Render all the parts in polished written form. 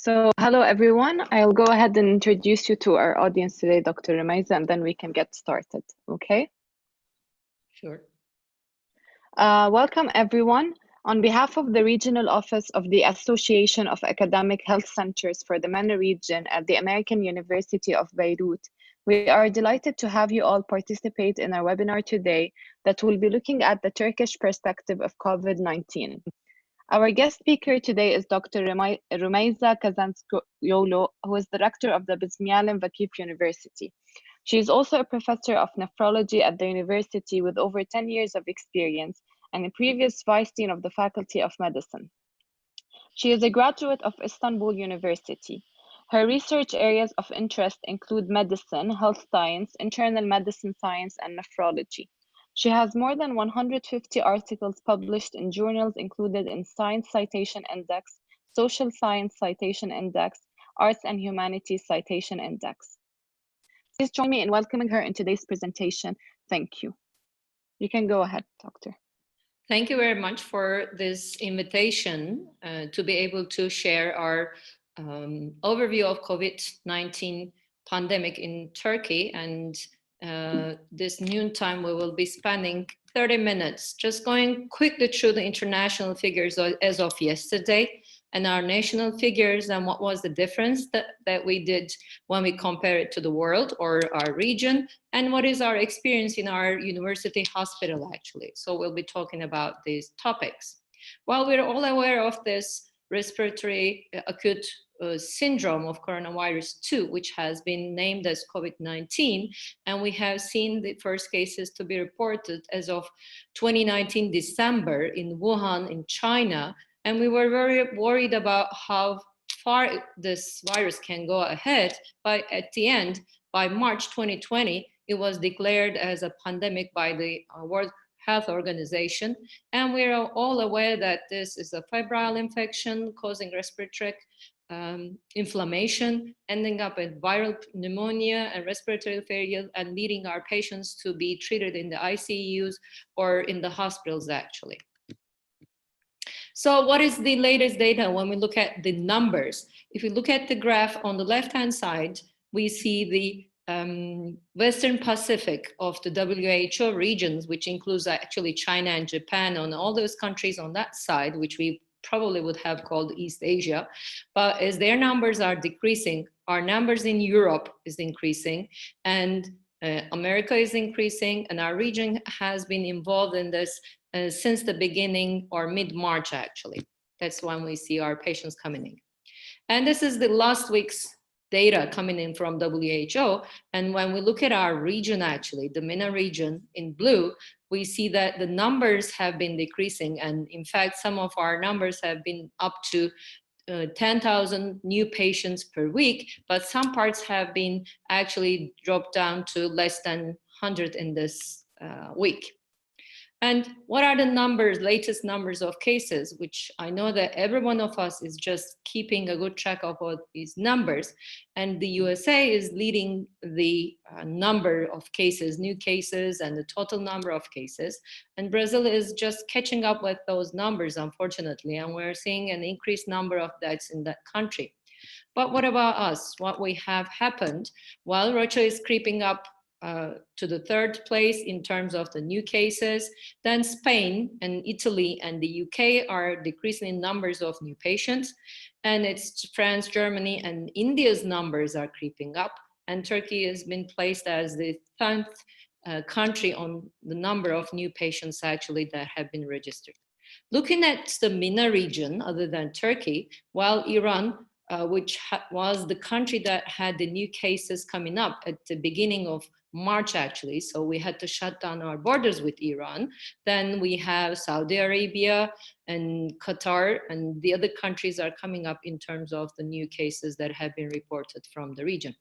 Hello everyone. I'll go ahead and introduce you to our audience today, Dr. Rumeyza, and then we can get started, okay? Sure. Welcome everyone. On behalf of the Regional Office of the Association of Academic Health Centers for the MENA region at the American University of Beirut, we are delighted to have you all participate in our webinar today that will be looking at the Turkish perspective of COVID-19. Our guest speaker today is Dr. Rumeyza Kazanciolgu, who is the rector of the Bezmialem Vakif University. She is also a professor of nephrology at the university with over 10 years of experience and a previous vice dean of the Faculty of Medicine. She is a graduate of Istanbul University. Her research areas of interest include medicine, health science, internal medicine science, and nephrology. She has more than 150 articles published in journals included in Science Citation Index, Social Science Citation Index, Arts and Humanities Citation Index. Please join me in welcoming her in today's presentation. Thank you. You can go ahead, Doctor. Thank you very much for this invitation to be able to share our overview of COVID-19 pandemic in Turkey. And this noontime, we will be spending 30 minutes just going quickly through the international figures as of yesterday and our national figures and what was the difference that we did when we compare it to the world or our region, and what is our experience in our university hospital actually. So we'll be talking about these topics. While we're all aware of this respiratory acute syndrome of coronavirus 2, which has been named as COVID-19, and we have seen the first cases to be reported as of 2019 December in Wuhan in China, and we were very worried about how far this virus can go ahead, but at the end, by March 2020, it was declared as a pandemic by the World Health Organization, and we are all aware that this is a febrile infection causing respiratory inflammation, ending up in viral pneumonia and respiratory failure, and leading our patients to be treated in the ICUs or in the hospitals actually. So what is the latest data when we look at the numbers? If we look at the graph on the left-hand side, we see the Western Pacific of the WHO regions, which includes actually China and Japan and all those countries on that side, which we probably would have called East Asia. But as their numbers are decreasing, our numbers in Europe is increasing, and America is increasing, and our region has been involved in this since the beginning or mid-March actually. That's when we see our patients coming in. And this is the last week's data coming in from WHO. And when we look at our region actually, the MENA region in blue, we see that the numbers have been decreasing. And in fact, some of our numbers have been up to 10,000 new patients per week, but some parts have been actually dropped down to less than 100 in this week. And what are the numbers, latest numbers of cases, which I know that every one of us is just keeping a good track of all these numbers. And the USA is leading the number of cases, new cases, and the total number of cases. And Brazil is just catching up with those numbers, unfortunately. And we're seeing an increased number of deaths in that country. But what about us? What we have happened? Well, Russia is creeping up to the third place in terms of the new cases. Then Spain and Italy and the UK are decreasing in numbers of new patients. And it's France, Germany, and India's numbers are creeping up. And Turkey has been placed as the 10th country on the number of new patients actually that have been registered. Looking at the MENA region, other than Turkey, while Iran, which was the country that had the new cases coming up at the beginning of March actually, so we had to shut down our borders with Iran. Then we have Saudi Arabia and Qatar, and the other countries are coming up in terms of the new cases that have been reported from the region.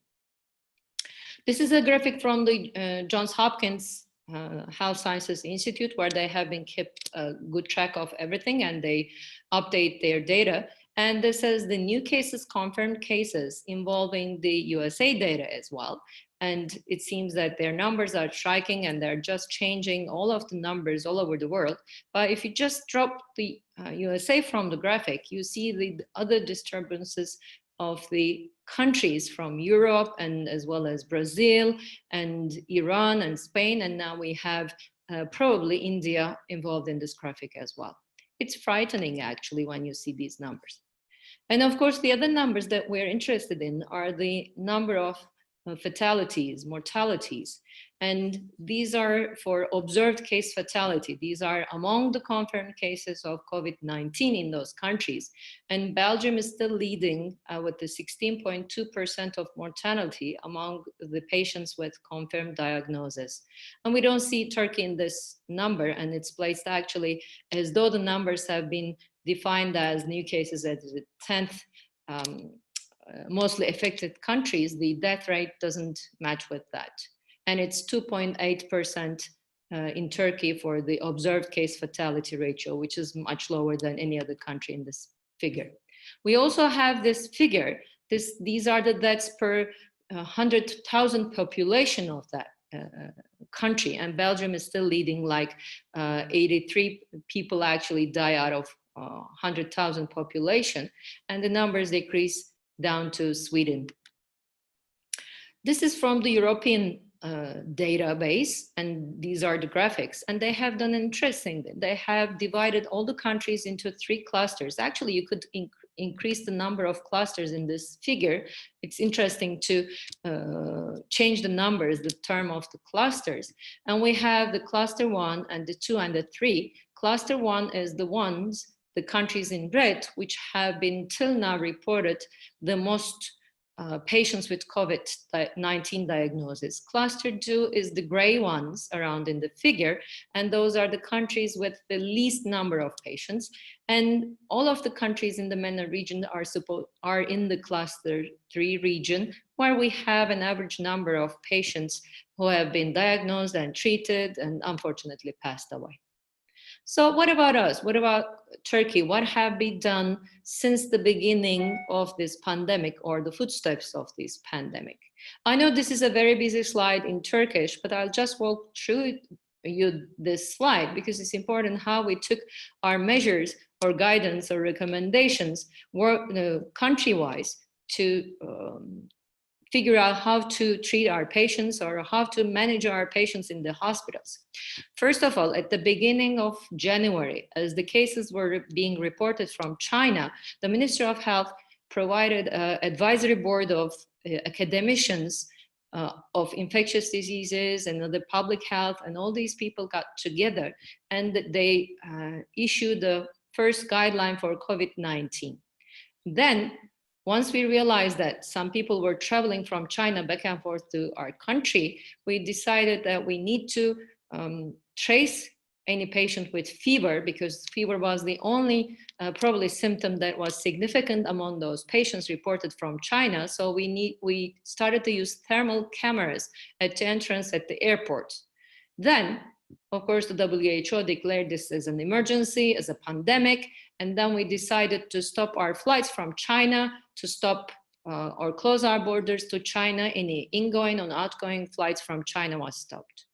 This is a graphic from the Johns Hopkins Health Sciences Institute, where they have been kept a good track of everything and they update their data. And this is the new cases, confirmed cases involving the USA data as well. And it seems that their numbers are striking and they're just changing all of the numbers all over the world. But if you just drop the USA from the graphic, you see the other disturbances of the countries from Europe and as well as Brazil and Iran and Spain. And now we have probably India involved in this graphic as well. It's frightening actually when you see these numbers. And of course, the other numbers that we're interested in are the number of fatalities, mortalities. And these are for observed case fatality. These are among the confirmed cases of COVID-19 in those countries. And Belgium is still leading with the 16.2% of mortality among the patients with confirmed diagnosis. And we don't see Turkey in this number, and it's placed actually as though the numbers have been defined as new cases as the 10th mostly affected countries. The death rate doesn't match with that. And it's 2.8% in Turkey for the observed case fatality ratio, which is much lower than any other country in this figure. We also have this figure. These are the deaths per 100,000 population of that country. And Belgium is still leading, like 83 people actually die out of 100,000 population. And the numbers decrease down to Sweden. This is from the European database, and these are the graphics, and they have done interesting. They have divided all the countries into 3 clusters. Actually, you could increase the number of clusters in this figure. It's interesting to change the numbers, the term of the clusters. And we have the cluster 1 and the 2 and the 3. Cluster 1 is the countries in red, which have been till now reported the most patients with COVID-19 diagnosis. Cluster 2 is the gray ones around in the figure, and those are the countries with the least number of patients. And all of the countries in the MENA region are in the cluster 3 region, where we have an average number of patients who have been diagnosed and treated and unfortunately passed away. So what about us? What about Turkey? What have been done since the beginning of this pandemic, or the footsteps of this pandemic? I know this is a very busy slide in Turkish, but I'll just walk through you this slide because it's important how we took our measures or guidance or recommendations country-wise to figure out how to treat our patients or how to manage our patients in the hospitals. First of all, at the beginning of January, as the cases were being reported from China, the Ministry of Health provided an advisory board of academicians of infectious diseases and the public health, and all these people got together and they issued the first guideline for COVID-19. Then, once we realized that some people were traveling from China back and forth to our country, we decided that we need to trace any patient with fever, because fever was the only probably symptom that was significant among those patients reported from China. So we started to use thermal cameras at the entrance at the airport. Then, of course, the WHO declared this as an emergency, as a pandemic, and then we decided to stop our flights from China, to stop or close our borders to China. Any ingoing and outgoing flights from China was stopped.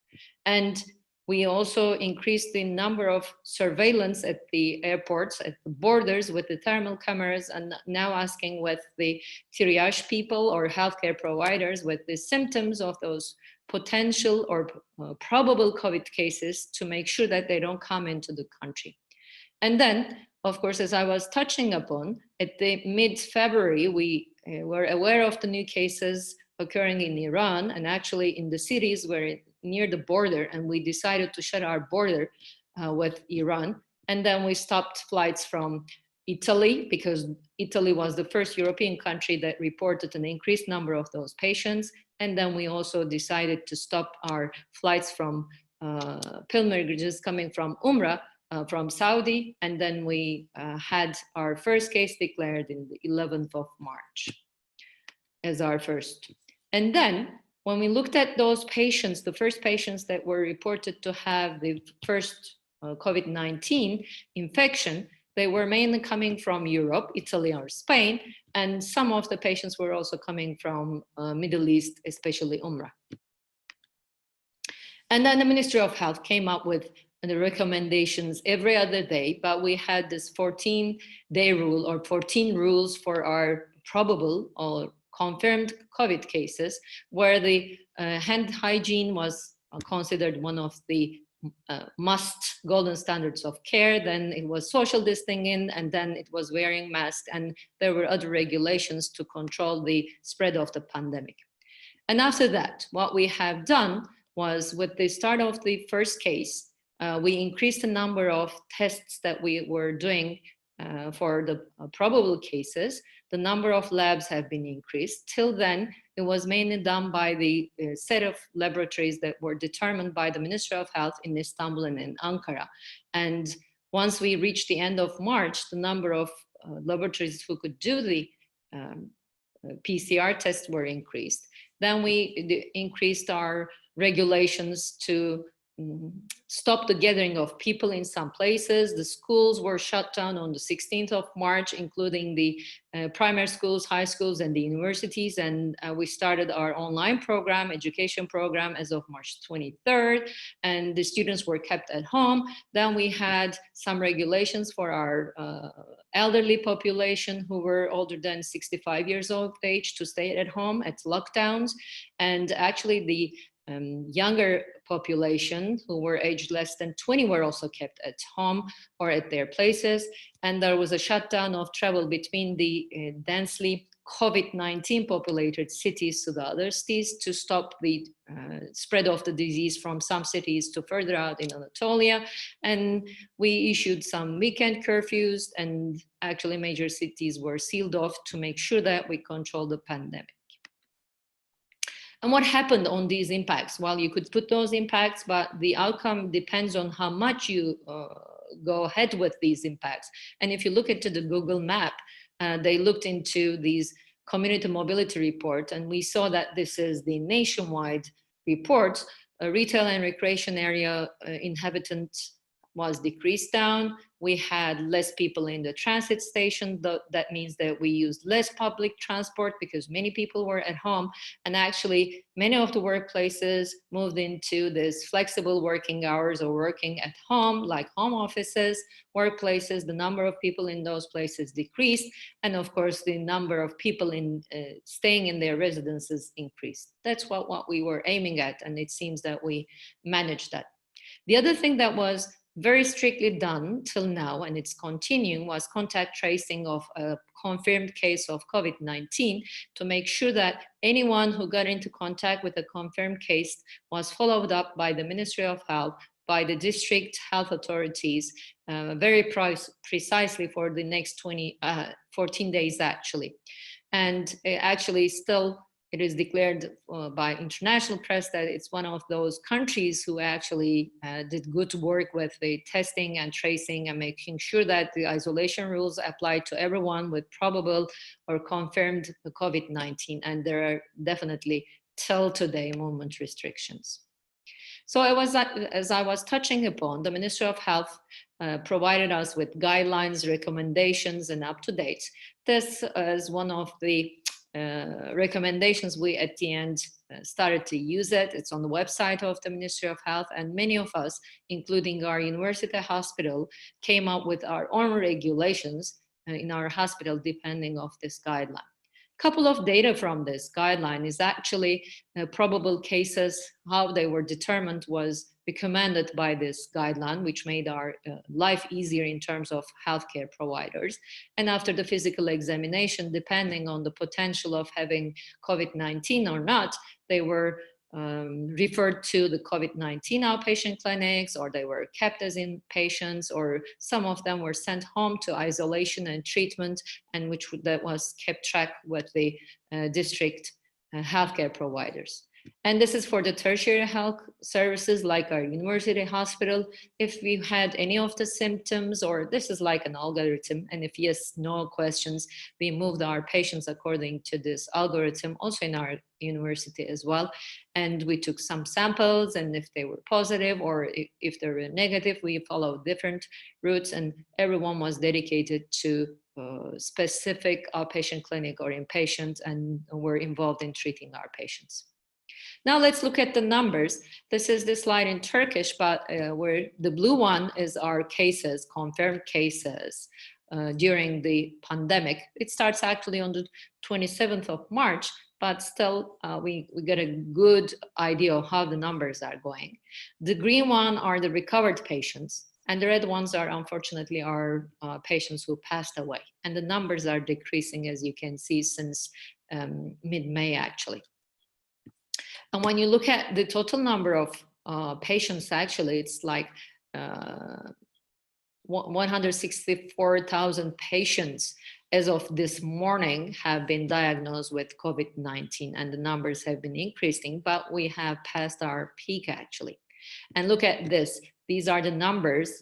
And we also increased the number of surveillance at the airports, at the borders with the thermal cameras, and now asking with the triage people or healthcare providers with the symptoms of those potential or probable COVID cases to make sure that they don't come into the country. And then, of course, as I was touching upon, at the mid-February, we were aware of the new cases occurring in Iran and actually in the cities where near the border, and we decided to shut our border with Iran. And then we stopped flights from Italy, because Italy was the first European country that reported an increased number of those patients. And then we also decided to stop our flights from pilgrimages coming from Umrah, from Saudi. And then we had our first case declared in the 11th of March as our first. And then when we looked at those patients, the first patients that were reported to have the first COVID-19 infection, they were mainly coming from Europe, Italy or Spain, and some of the patients were also coming from Middle East, especially Umrah. And then the Ministry of Health came up with the recommendations every other day, but we had this 14-day rule or 14 rules for our probable or confirmed COVID cases, where the hand hygiene was considered one of the must golden standards of care. Then it was social distancing, and then it was wearing masks, and there were other regulations to control the spread of the pandemic. And after that, what we have done was, with the start of the first case, we increased the number of tests that we were doing for the probable cases. The number of labs have been increased. Till then, it was mainly done by the set of laboratories that were determined by the Ministry of Health in Istanbul and in Ankara. And once we reached the end of March, the number of laboratories who could do the PCR tests were increased. Then we increased our regulations to stop the gathering of people in some places. The schools were shut down on the 16th of March, including the primary schools, high schools, and the universities. And we started our online program, education program, as of March 23rd. And the students were kept at home. Then we had some regulations for our elderly population who were older than 65 years of age to stay at home at lockdowns. And actually the younger population who were aged less than 20 were also kept at home or at their places. And there was a shutdown of travel between the densely COVID-19 populated cities to the other cities to stop the spread of the disease from some cities to further out in Anatolia. And we issued some weekend curfews, and actually major cities were sealed off to make sure that we control the pandemic. And what happened on these impacts? Well, you could put those impacts, but the outcome depends on how much you go ahead with these impacts. And if you look into the Google map, they looked into these community mobility report, and we saw that this is the nationwide report. Retail and recreation area inhabitant was decreased down. We had less people in the transit station. That means that we used less public transport because many people were at home. And actually, many of the workplaces moved into this flexible working hours or working at home, like home offices, workplaces. The number of people in those places decreased. And of course, the number of people in staying in their residences increased. That's what we were aiming at. And it seems that we managed that. The other thing that was very strictly done till now, and it's continuing, was contact tracing of a confirmed case of COVID-19 to make sure that anyone who got into contact with a confirmed case was followed up by the Ministry of Health, by the district health authorities, very precisely for the next 14 days actually. And actually still, it is declared by international press that it's one of those countries who actually did good work with the testing and tracing and making sure that the isolation rules apply to everyone with probable or confirmed COVID-19. And there are definitely till today movement restrictions. So as I was touching upon, the Ministry of Health provided us with guidelines, recommendations, and up-to-date. This is one of the recommendations. We at the end started to use it. It's on the website of the Ministry of Health, and many of us, including our university hospital, came up with our own regulations in our hospital depending of this guideline. Couple of data from this guideline is actually probable cases. How they were determined was recommended by this guideline, which made our life easier in terms of healthcare providers. And after the physical examination, depending on the potential of having COVID-19 or not, they were referred to the COVID-19 outpatient clinics, or they were kept as inpatients, or some of them were sent home to isolation and treatment, and that was kept track with the district healthcare providers. And this is for the tertiary health services like our university hospital. If we had any of the symptoms, or this is like an algorithm, and if yes, no questions, we moved our patients according to this algorithm, also in our university as well. And we took some samples, and if they were positive or if they were negative, we followed different routes, and everyone was dedicated to specific outpatient clinic or inpatient and were involved in treating our patients. Now let's look at the numbers. This is the slide in Turkish, but where the blue one is our cases, confirmed cases. during the pandemic. It starts actually on the 27th of March, but still we get a good idea of how the numbers are going. The green one are the recovered patients, and the red ones are unfortunately our patients who passed away. And the numbers are decreasing, as you can see, since mid-May actually. And when you look at the total number of patients, actually, it's like 164,000 patients as of this morning have been diagnosed with COVID-19, and the numbers have been increasing, but we have passed our peak actually. And look at this, these are the numbers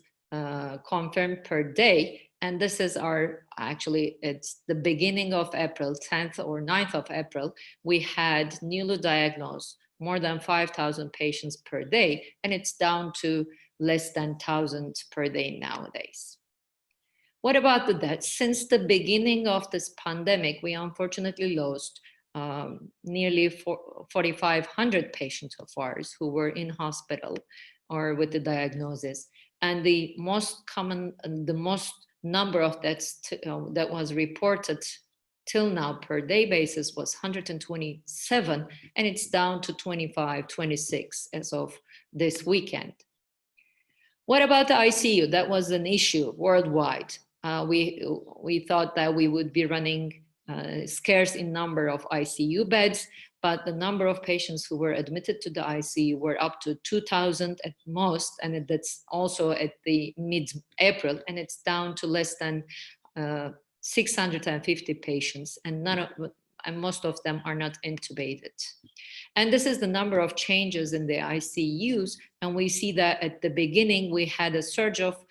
confirmed per day, and this is our, actually it's the beginning of April, 10th or 9th of April, we had newly diagnosed more than 5,000 patients per day, and it's down to less than 1,000 per day nowadays. What about the deaths? Since the beginning of this pandemic, we unfortunately lost nearly 4,500 patients of ours who were in hospital or with the diagnosis. And the most common, the most number of deaths that was reported till now per day basis was 127, and it's down to 25, 26 as of this weekend. What about the ICU? That was an issue worldwide. We thought that we would be running scarce in number of ICU beds, but the number of patients who were admitted to the ICU were up to 2,000 at most, and that's also at the mid-April, and it's down to less than 650 patients, and most of them are not intubated. And this is the number of changes in the ICUs, and we see that at the beginning we had a surge of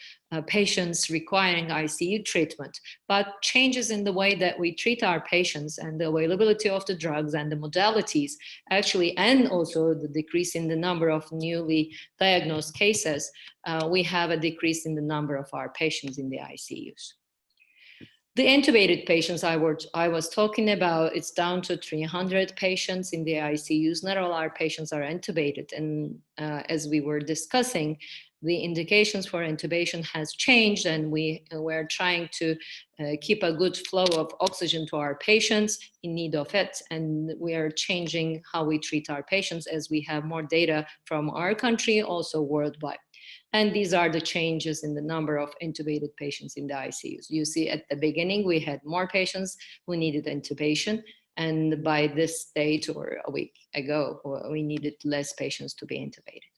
patients requiring ICU treatment, but changes in the way that we treat our patients and the availability of the drugs and the modalities actually, and also the decrease in the number of newly diagnosed cases, we have a decrease in the number of our patients in the ICUs. The intubated patients I was talking about, it's down to 300 patients in the ICUs. Not all our patients are intubated. And as we were discussing, the indications for intubation has changed, and we're trying to keep a good flow of oxygen to our patients in need of it. And we are changing how we treat our patients as we have more data from our country, also worldwide. And these are the changes in the number of intubated patients in the ICUs. You see at the beginning, we had more patients who needed intubation. And by this date or a week ago, we needed less patients to be intubated.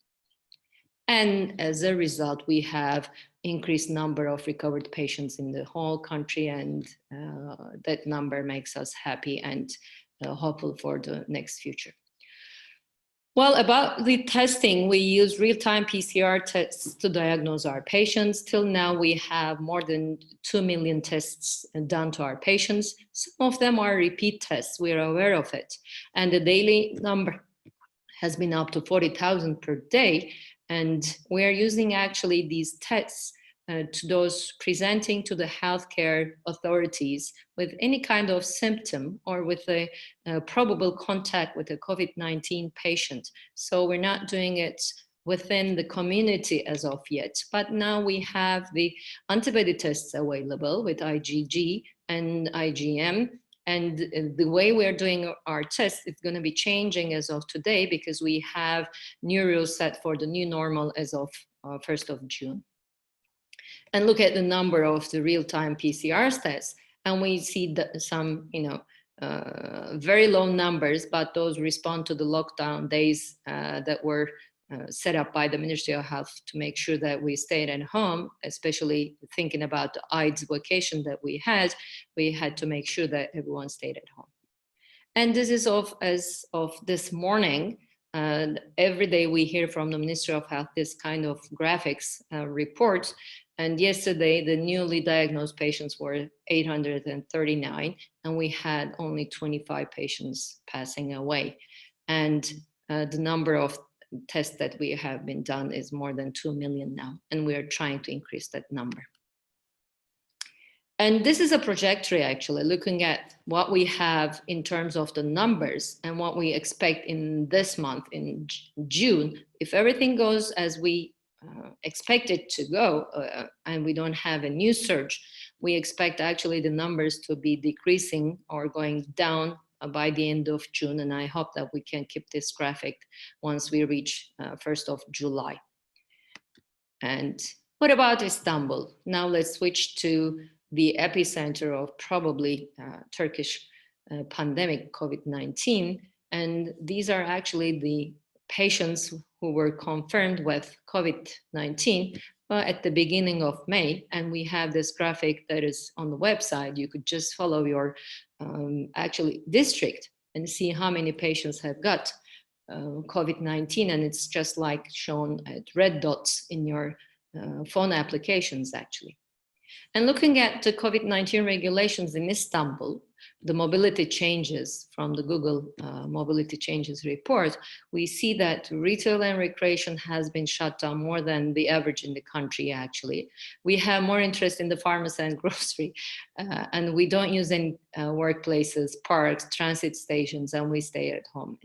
And as a result, we have increased number of recovered patients in the whole country. And that number makes us happy and hopeful for the next future. Well, about the testing, we use real-time PCR tests to diagnose our patients. Till now, we have more than 2 million tests done to our patients. Some of them are repeat tests, we're aware of it. And the daily number has been up to 40,000 per day. And we are using actually these tests to those presenting to the healthcare authorities with any kind of symptom or with a probable contact with a COVID-19 patient. So we're not doing it within the community as of yet, but now we have the antibody tests available with IgG and IgM. And the way we're doing our tests is going to be changing as of today because we have new rules set for the new normal as of 1st of June. And look at the number of the real-time PCR tests, and we see that some, very low numbers, but those respond to the lockdown days that were set up by the Ministry of Health to make sure that we stayed at home, especially thinking about the AIDS vacation that we had to make sure that everyone stayed at home. And this is as of this morning. Every day we hear from the Ministry of Health this kind of graphics reports. And yesterday, the newly diagnosed patients were 839, and we had only 25 patients passing away. And the number of tests that we have been done is more than 2 million now, and we are trying to increase that number. And this is a trajectory, actually, looking at what we have in terms of the numbers and what we expect in this month, in June. If everything goes as we expect it to go, and we don't have a new surge, we expect actually the numbers to be decreasing or going down by the end of June. And I hope that we can keep this graphic once we reach 1st of July. And what about Istanbul? Now let's switch to the epicenter of probably Turkish pandemic COVID-19. And these are actually the patients who were confirmed with COVID-19 at the beginning of May. And we have this graphic that is on the website. You could just follow your actually district and see how many patients have got COVID-19, and it's just like shown at red dots in your phone applications actually. And looking at the COVID-19 regulations in Istanbul, the mobility changes from the Google mobility changes report, we see that retail and recreation has been shut down more than the average in the country actually. We have more interest in the pharmacy and grocery, and we don't use any workplaces, parks, transit stations, and we stay at home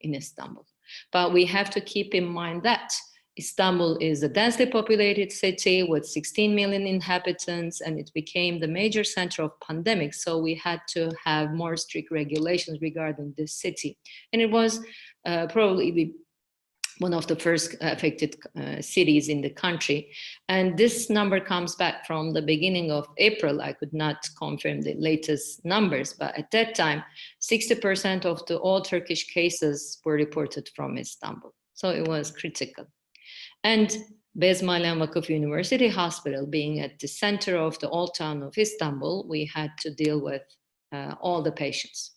in Istanbul. But we have to keep in mind that Istanbul is a densely populated city with 16 million inhabitants, and it became the major center of pandemic. So we had to have more strict regulations regarding this city. And it was probably one of the first affected cities in the country. And this number comes back from the beginning of April. I could not confirm the latest numbers, but at that time, 60% of all Turkish cases were reported from Istanbul. So it was critical. And Bezmialem Vakif University Hospital being at the center of the old town of Istanbul, we had to deal with all the patients.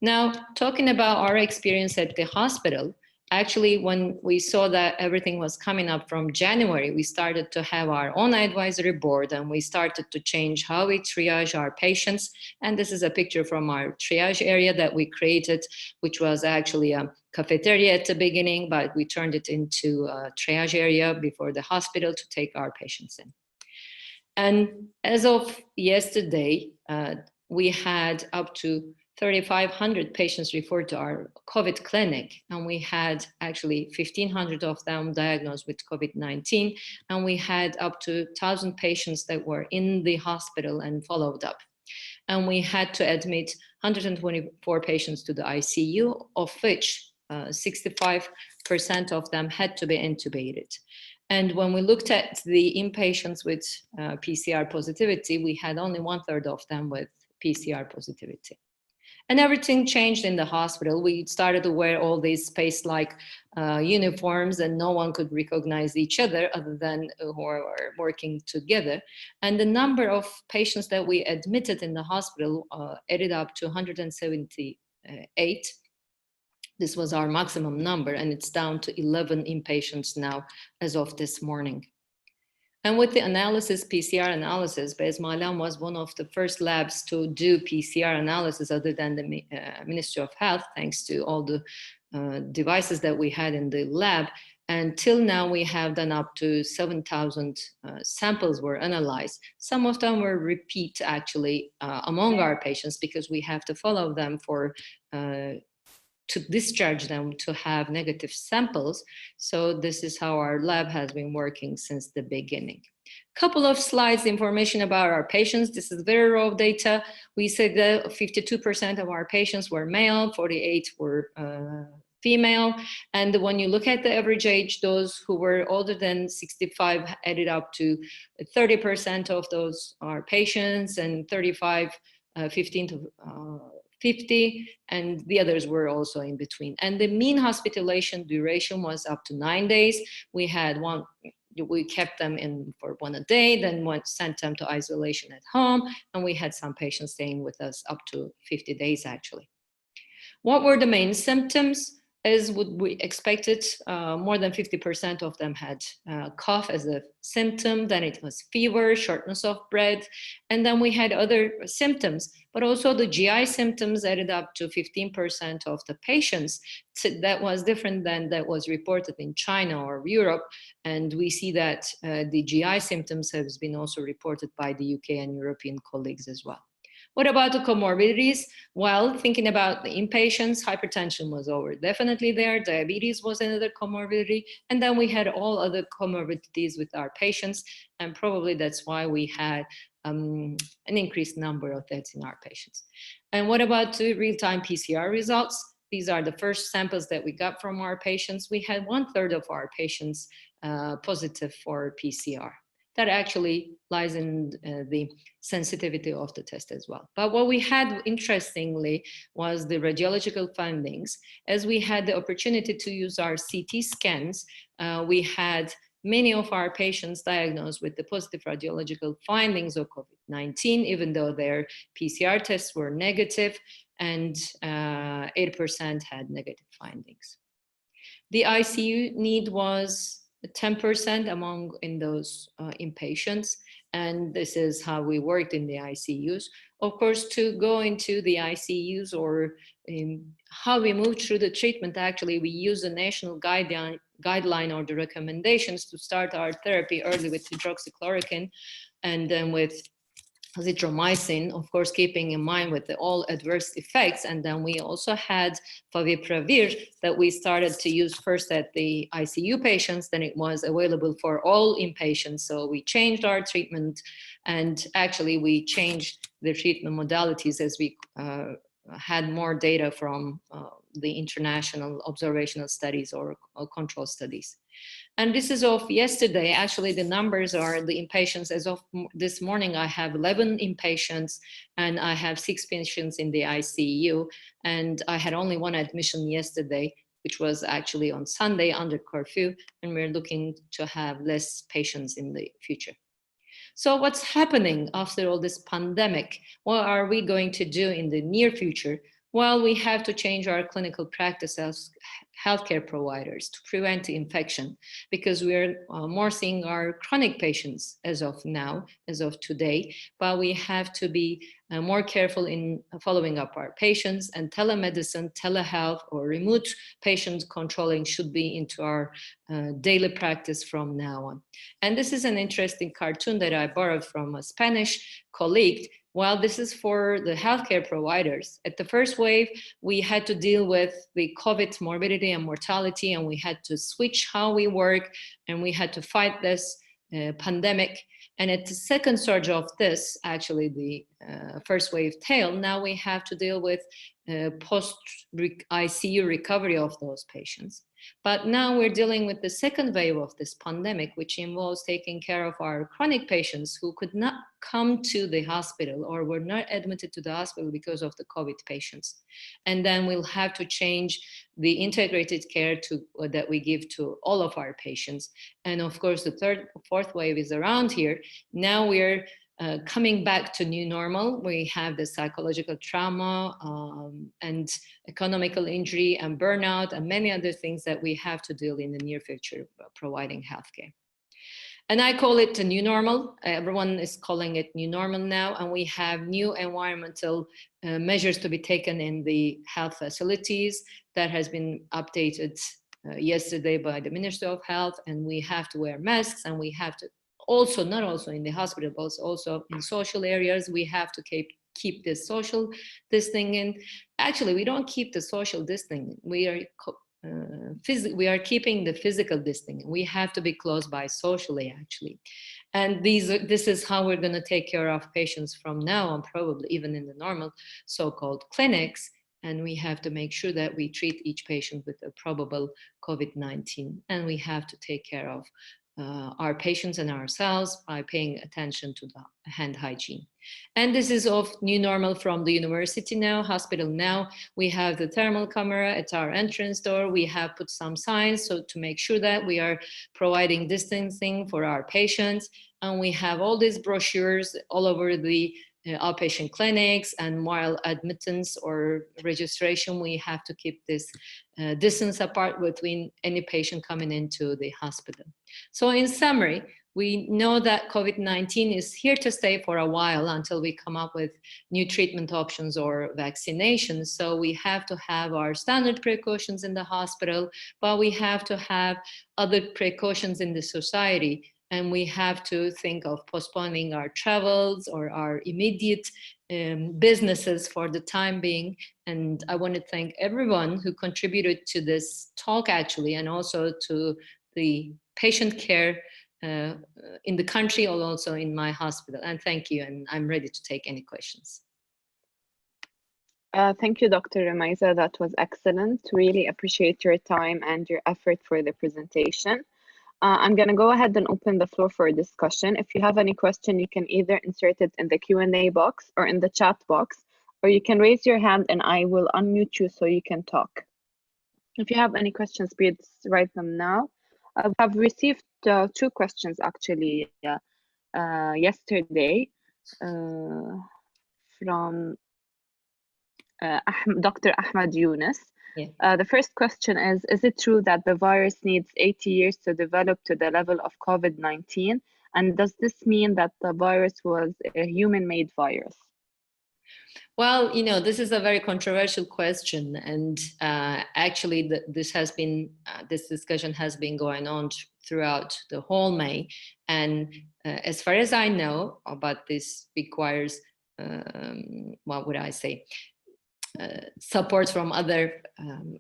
Now, talking about our experience at the hospital, actually, when we saw that everything was coming up from January, we started to have our own advisory board, and we started to change how we triage our patients. And this is a picture from our triage area that we created, which was actually a cafeteria at the beginning, but we turned it into a triage area before the hospital to take our patients in. And as of yesterday, we had up to 3,500 patients referred to our COVID clinic, and we had actually 1,500 of them diagnosed with COVID-19, and we had up to 1,000 patients that were in the hospital and followed up. And we had to admit 124 patients to the ICU, of which 65% of them had to be intubated. And when we looked at the inpatients with PCR positivity, we had only 1/3 of them with PCR positivity. And everything changed in the hospital. We started to wear all these space-like uniforms, and no one could recognize each other than who were working together. And the number of patients that we admitted in the hospital added up to 178. This was our maximum number, and it's down to 11 inpatients now as of this morning. And with the analysis, PCR analysis, Bezmialem was one of the first labs to do PCR analysis other than the Ministry of Health, thanks to all the devices that we had in the lab. And till now, we have done up to 7,000 samples were analyzed. Some of them were repeat, actually, among our patients, because we have to follow them for to discharge them to have negative samples. So this is how our lab has been working since the beginning. Couple of slides, information about our patients. This is very raw data. We said that 52% of our patients were male, 48 were female. And when you look at the average age, those who were older than 65 added up to 30% of those are patients, and 35, 15 to 50, and the others were also in between. And the mean hospitalization duration was up to 9 days. We had we kept them in for 1 a day, then sent them to isolation at home, and we had some patients staying with us up to 50 days actually. What were the main symptoms? As would we expected, more than 50% of them had cough as a symptom. Then it was fever, shortness of breath, and then we had other symptoms. But also the GI symptoms added up to 15% of the patients. So that was different than that was reported in China or Europe. And we see that the GI symptoms have been also reported by the UK and European colleagues as well. What about the comorbidities? Well, thinking about the inpatients, hypertension was over definitely there, diabetes was another comorbidity, and then we had all other comorbidities with our patients, and probably that's why we had an increased number of deaths in our patients. And what about the real-time PCR results? These are the first samples that we got from our patients. We had 1/3 of our patients positive for PCR. That actually lies in the sensitivity of the test as well. But what we had, interestingly, was the radiological findings. As we had the opportunity to use our CT scans, we had many of our patients diagnosed with the positive radiological findings of COVID-19, even though their PCR tests were negative, and 8% had negative findings. The ICU need was 10% in those inpatients, and this is how we worked in the ICUs. Of course, to go into the ICUs or how we move through the treatment, actually, we use a national guideline or the recommendations to start our therapy early with hydroxychloroquine and then with azithromycin, of course, keeping in mind with all adverse effects. And then we also had favipiravir that we started to use first at the ICU patients, then it was available for all inpatients. So we changed our treatment, and actually we changed the treatment modalities as we had more data from the international observational studies or control studies. And this is of yesterday. Actually, the numbers are the inpatients. As of this morning, I have 11 inpatients and I have 6 patients in the ICU. And I had only 1 admission yesterday, which was actually on Sunday under curfew. And we're looking to have less patients in the future. So what's happening after all this pandemic? What are we going to do in the near future? Well, we have to change our clinical practice as healthcare providers to prevent infection, because we're more seeing our chronic patients as of now, as of today, but we have to be more careful in following up our patients, and telemedicine, telehealth, or remote patient controlling should be into our daily practice from now on. And this is an interesting cartoon that I borrowed from a Spanish colleague. Well, this is for the healthcare providers. At the first wave, we had to deal with the COVID morbidity and mortality, and we had to switch how we work, and we had to fight this pandemic. And at the second surge of this, actually the first wave tail, now we have to deal with post-ICU recovery of those patients. But now we're dealing with the second wave of this pandemic, which involves taking care of our chronic patients who could not come to the hospital or were not admitted to the hospital because of the COVID patients. And then we'll have to change the integrated care that we give to all of our patients. And of course, the third, fourth wave is around here. Now we're coming back to new normal. We have the psychological trauma and economical injury and burnout and many other things that we have to deal in the near future providing healthcare. And I call it a new normal. Everyone is calling it new normal now. And we have new environmental measures to be taken in the health facilities that has been updated yesterday by the Ministry of Health. And we have to wear masks, and we have to also, not also in the hospital, but also in social areas, we have to keep this social distancing. Actually, we don't keep the social distancing. We are keeping the physical distancing. We have to be close by socially, actually. And this is how we're going to take care of patients from now on, probably even in the normal so-called clinics. And we have to make sure that we treat each patient with a probable COVID-19. And we have to take care of our patients and ourselves by paying attention to the hand hygiene. And this is of new normal from the university now, hospital now. We have the thermal camera at our entrance door. We have put some signs so to make sure that we are providing distancing for our patients. And we have all these brochures all over the outpatient clinics, and while admittance or registration, we have to keep this distance apart between any patient coming into the hospital. So in summary, we know that COVID-19 is here to stay for a while until we come up with new treatment options or vaccinations. So we have to have our standard precautions in the hospital, but we have to have other precautions in the society and we have to think of postponing our travels or our immediate businesses for the time being. And I want to thank everyone who contributed to this talk, actually, and also to the patient care in the country or also in my hospital. And thank you, and I'm ready to take any questions. Thank you, Dr. Rumeyza. That was excellent. Really appreciate your time and your effort for the presentation. I'm going to go ahead and open the floor for a discussion. If you have any question, you can either insert it in the Q&A box or in the chat box, or you can raise your hand and I will unmute you so you can talk. If you have any questions, please write them now. I have received 2 questions actually yesterday from Dr. Ahmed Yunus. Yeah. The first question is it true that the virus needs 80 years to develop to the level of COVID-19? And does this mean that the virus was a human-made virus? Well, you know, this is a very controversial question, and actually this discussion has been going on throughout the whole May. And as far as I know, but this requires, what would I say, support from other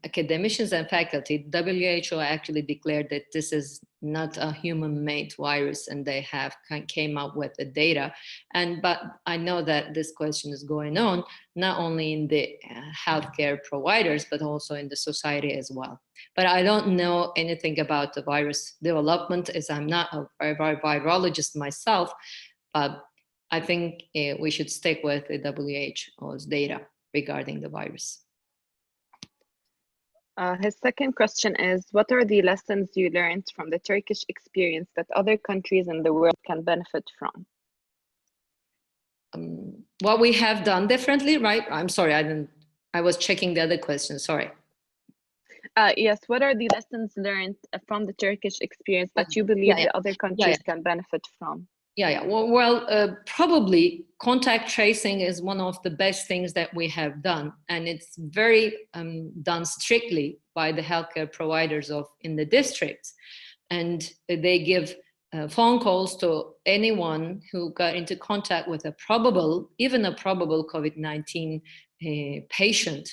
academicians and faculty. WHO actually declared that this is not a human-made virus, and they have came up with the data. But I know that this question is going on not only in the healthcare providers, but also in the society as well. But I don't know anything about the virus development, as I'm not a virologist myself. But I think we should stick with the WHO's data regarding the virus. His second question is, what are the lessons you learned from the Turkish experience that other countries in the world can benefit from? What we have done differently, right? I'm sorry, I was checking the other question, sorry. Yes, what are the lessons learned from the Turkish experience that you believe the other countries can benefit from? Well, probably contact tracing is one of the best things that we have done, and it's very done strictly by the healthcare providers in the districts, and they give phone calls to anyone who got into contact with even a probable COVID-19 patient.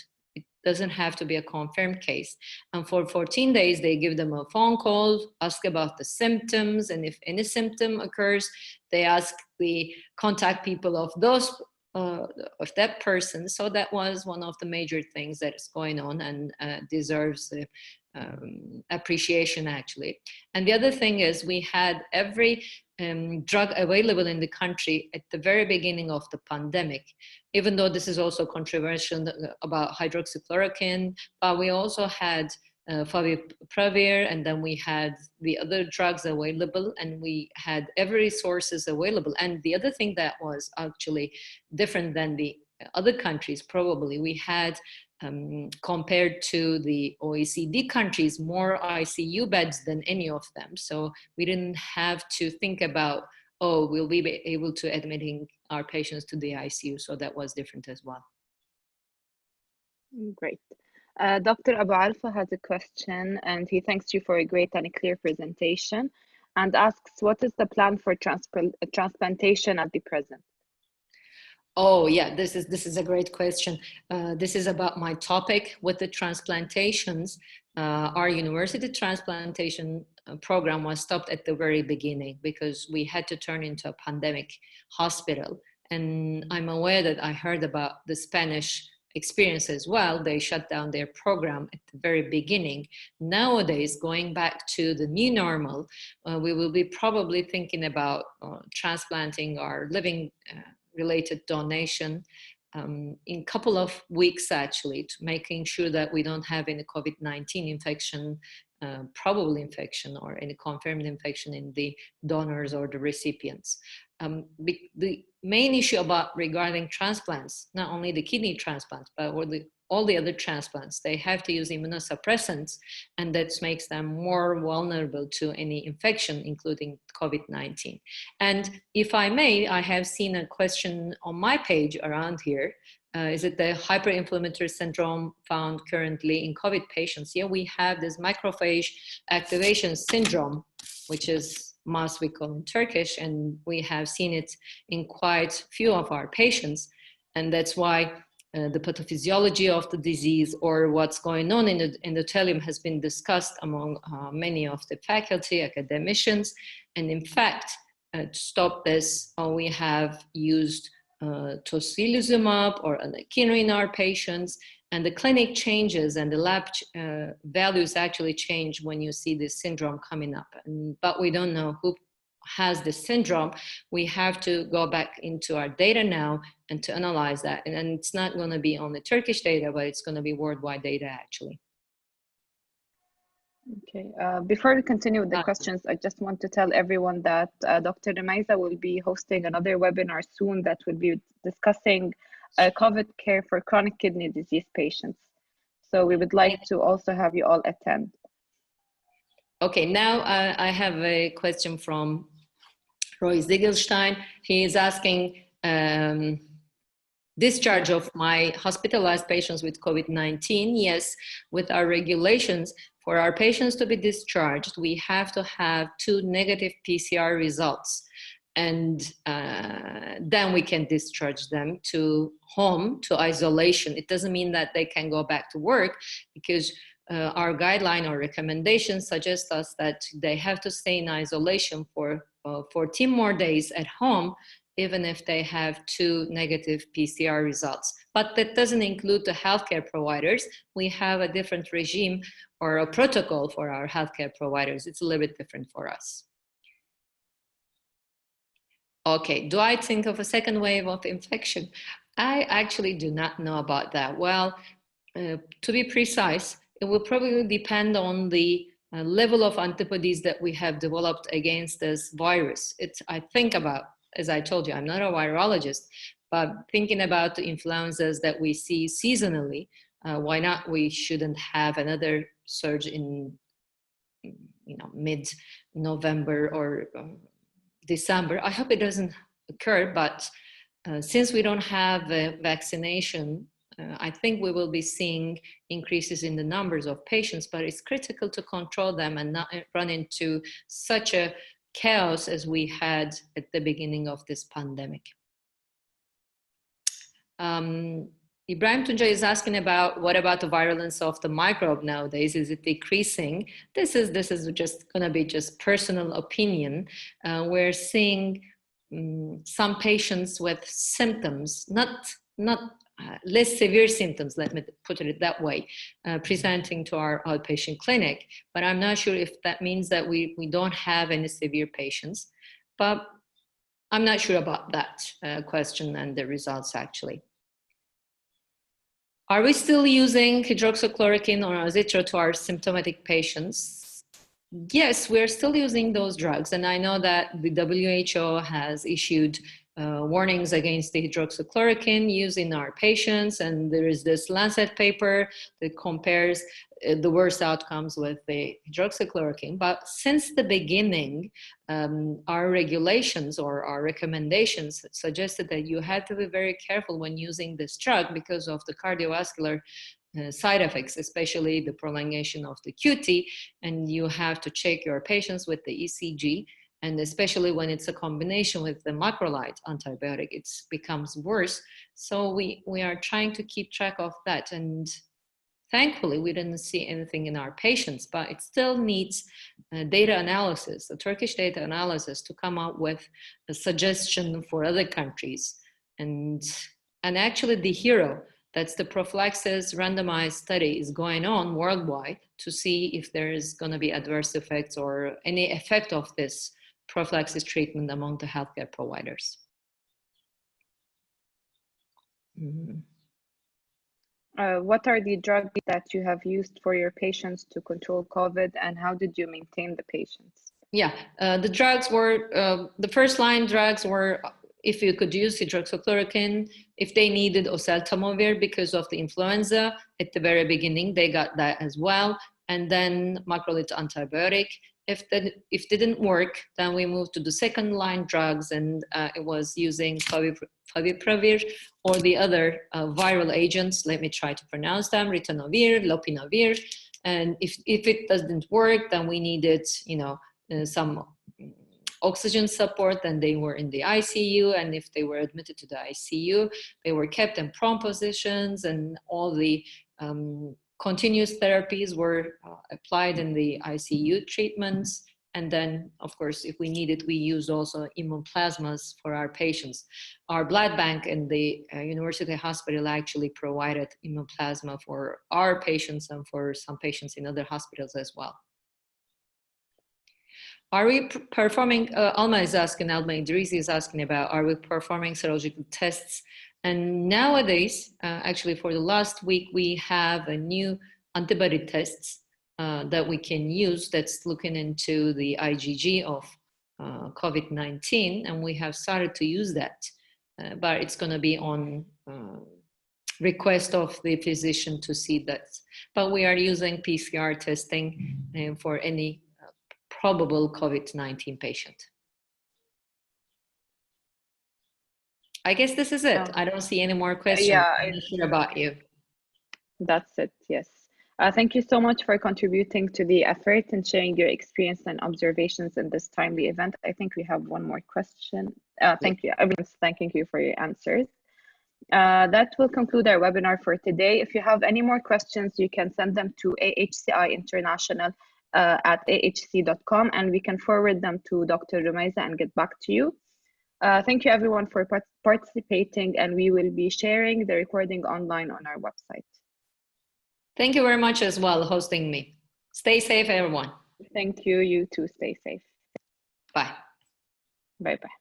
Doesn't have to be a confirmed case. And for 14 days, they give them a phone call, ask about the symptoms, and if any symptom occurs, they ask the contact people of that person. So that was one of the major things that is going on and deserves appreciation, actually. And the other thing is we had every drug available in the country at the very beginning of the pandemic, even though this is also controversial about hydroxychloroquine, but we also had favipiravir, and then we had the other drugs available, and we had every resources available. And the other thing that was actually different than the other countries, probably, we had compared to the OECD countries, more ICU beds than any of them. So we didn't have to think about, oh, will we be able to admitting our patients to the ICU? So that was different as well. Great. Dr. Abu Alfa has a question, and he thanks you for a great and a clear presentation, and asks, what is the plan for transplantation at the present? Oh yeah, this is a great question. This is about my topic with the transplantations. Our university transplantation program was stopped at the very beginning because we had to turn into a pandemic hospital. And I'm aware that I heard about the Spanish experience as well. They shut down their program at the very beginning. Nowadays, going back to the new normal, we will be probably thinking about transplanting our living related donation in a couple of weeks, actually, to making sure that we don't have any COVID-19 infection, probable infection, or any confirmed infection in the donors or the recipients. The main issue regarding transplants, not only the kidney transplants, but all the other transplants, they have to use immunosuppressants, and that makes them more vulnerable to any infection, including COVID-19. And if I may, I have seen a question on my page around here. Is it the hyperinflammatory syndrome found currently in COVID patients? Yeah, we have this macrophage activation syndrome, which is mass we call in Turkish, and we have seen it in quite few of our patients. And that's why the pathophysiology of the disease or what's going on in the endothelium has been discussed among many of the faculty, academicians. And in fact, to stop this, we have used tocilizumab or anakinra in our patients, and the clinic changes and the lab values actually change when you see this syndrome coming up. But we don't know who has this syndrome. We have to go back into our data now and to analyze that. And it's not going to be only Turkish data, but it's going to be worldwide data actually. Okay, before we continue with the questions, I just want to tell everyone that Dr. Rumeyza will be hosting another webinar soon that will be discussing COVID care for chronic kidney disease patients. So we would like to also have you all attend. Okay, now I have a question from Roy Ziegelstein. He is asking, discharge of my hospitalized patients with COVID-19. Yes, with our regulations, for our patients to be discharged, we have to have 2 negative PCR results. And then we can discharge them to home, to isolation. It doesn't mean that they can go back to work, because our guideline or recommendations suggest us that they have to stay in isolation for 14 more days at home, even if they have 2 negative PCR results. But that doesn't include the healthcare providers. We have a different regime or a protocol for our healthcare providers. It's a little bit different for us. Okay, do I think of a second wave of infection? I actually do not know about that. Well, to be precise, it will probably depend on the level of antibodies that we have developed against this virus. I think about, as I told you, I'm not a virologist, but thinking about the influenzas that we see seasonally, why not we shouldn't have another surge in mid-November or December. I hope it doesn't occur, but since we don't have a vaccination, I think we will be seeing increases in the numbers of patients, but it's critical to control them and not run into such a chaos as we had at the beginning of this pandemic. Ibrahim Tunca is asking about what about the virulence of the microbe nowadays? Is it decreasing? This is just going to be just personal opinion. We're seeing some patients with symptoms, not less severe symptoms, let me put it that way, presenting to our outpatient clinic. But I'm not sure if that means that we don't have any severe patients. But I'm not sure about that question and the results actually. Are we still using hydroxychloroquine or azithromycin to our symptomatic patients? Yes, we're still using those drugs. And I know that the WHO has issued warnings against the hydroxychloroquine used in our patients. And there is this Lancet paper that compares the worst outcomes with the hydroxychloroquine. But since the beginning, our regulations or our recommendations suggested that you had to be very careful when using this drug because of the cardiovascular side effects, especially the prolongation of the QT, and you have to check your patients with the ECG, and especially when it's a combination with the macrolide antibiotic, it becomes worse. So we are trying to keep track of that, and thankfully we didn't see anything in our patients, but it still needs data analysis, the Turkish data analysis, to come out with a suggestion for other countries. And actually the HERO, that's the prophylaxis randomized study, is going on worldwide to see if there is going to be adverse effects or any effect of this prophylaxis treatment among the healthcare providers. What are the drugs that you have used for your patients to control COVID, and how did you maintain the patients? Yeah, the drugs were, the first line drugs were, if you could use hydroxychloroquine, if they needed oseltamivir because of the influenza at the very beginning, they got that as well. And then macrolide antibiotic. If didn't work, then we moved to the second line drugs, and it was using favipiravir or the other viral agents. Let me try to pronounce them: ritonavir, lopinavir. And if it doesn't work, then we needed, some oxygen support, then they were in the ICU. And if they were admitted to the ICU, they were kept in prone positions, and all the continuous therapies were applied in the ICU treatments. And then, of course, if we needed, we used also immune plasmas for our patients. Our blood bank in the university hospital actually provided immune plasma for our patients and for some patients in other hospitals as well. Are we performing, Alma is asking, Alma Idrisi is asking about, are we performing serological tests? And nowadays, actually for the last week, we have a new antibody tests that we can use that's looking into the IgG of COVID-19, and we have started to use that, but it's going to be on request of the physician to see that. But we are using PCR testing for any probable COVID-19 patient. I guess this is it. I don't see any more questions. Yeah, I'm not sure about you. That's it, yes. Thank you so much for contributing to the effort and sharing your experience and observations in this timely event. I think we have one more question. Thank you. Everyone's thanking you for your answers. That will conclude our webinar for today. If you have any more questions, you can send them to AHCI International at ahc.com, and we can forward them to Dr. Rumeyza and get back to you. Thank you everyone for participating, and we will be sharing the recording online on our website. Thank you very much as well, hosting me. Stay safe, everyone. Thank you. You too. Stay safe. Bye. Bye-bye.